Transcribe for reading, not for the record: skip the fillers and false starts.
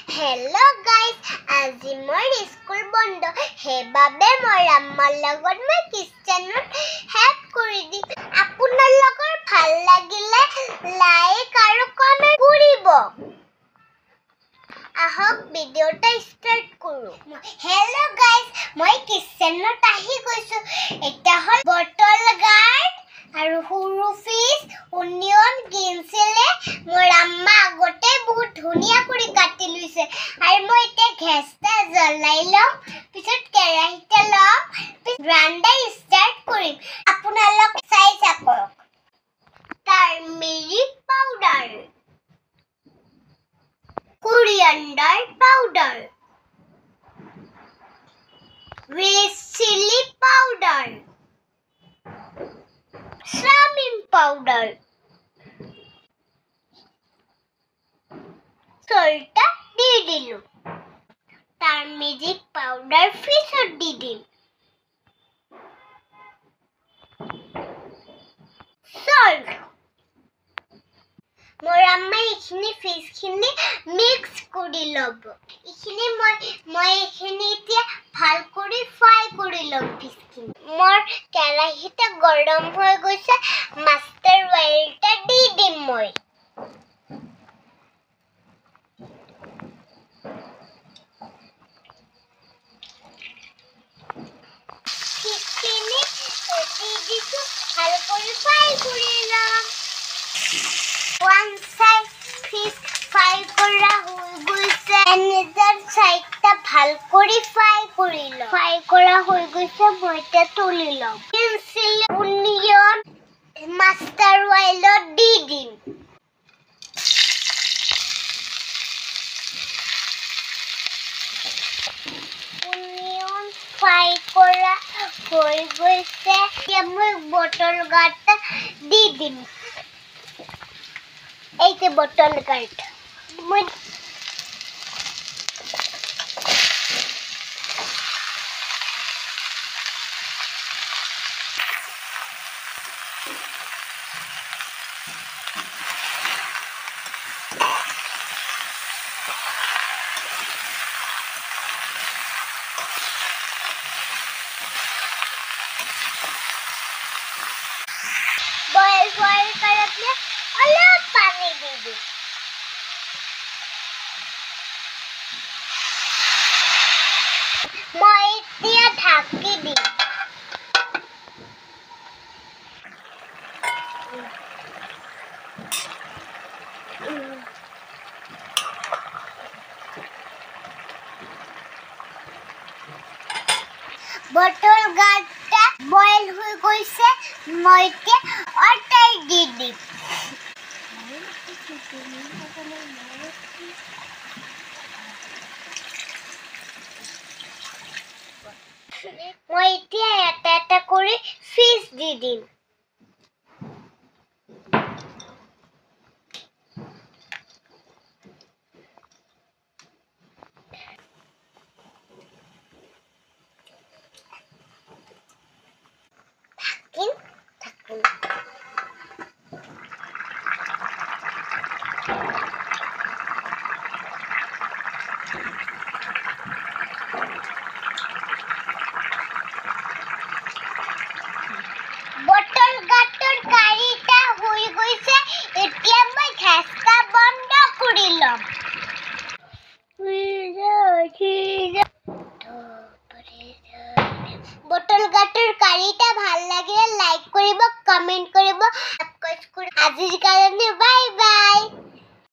Hello guys, আজি মোৰ school বন্ধ হেবাবে মই আম্মাৰ লগত মই কিচেনত হেল্প কৰি দি আপোনালোকৰ ভাল লাগিলে লাইক আৰু কমেন্ট কৰিব আহক ভিডিওটা স্টাৰ্ট কৰো Hello guys, মই কিচেনত আহি গৈছো এটা হল বটল গাৰ্ড আৰু হুৰু ফিশ অনিয়ন গিনছিলে মোৰ আম্মা আগতে বহুত ধুনিয়া কৰি কাটি লৈছে আৰু মই এতিয়া গেছটা জ্বলাই লম পিছত কেৰাহীতে লম ৰান্ধা স্টাৰ্ট কৰিম আপোনালোক চাই থাকক turmeric powder coriander powder red chili powder samin powder salt di dilu turmeric powder fish di dim salt মোৰ আম্মা ইখিনি ফিশখিনি মিক্স কৰি লব ইখিনি মই ইখিনি এতিয়া ভাল কৰি ফ্ৰাই কৰি লম ফিশখিনি মোৰ কেৰাহীটা গৰম হৈ গৈছে মাষ্টাৰ অইলটা দি দিম মই ফিশখিনি দি দিছো ভাল কৰি ফ্ৰাই কৰি লম One side fish fry kora hoi goise another side ta bhal kori fry korilo fry kora hoi goise moita tulilo pencil onion mustard oil di dim onion fry kora hoi goise amoi bottle gata di dim এই যে bottle guard boil করলে অলপ পানি দিবি মই এতিয়া ঢাকি দিম বটল গাৰ্ডটা বয়েল হৈ গৈছে মই এতিয়া অটাই দি দিম মই এতিয়া এটা এটা কৰি ফিশ দি দিম বটল গাটৰ কাৰিটা হৈ গৈছে এতিয়া মই গেছটা বন্ধ কৰি লম বটল গাটৰ কাৰিটা ভাল লাগিলে লাইক কৰিব কমেন্ট কৰিব সাবস্ক্ৰাইব কৰিব আজিৰ কাৰণে বাই বাই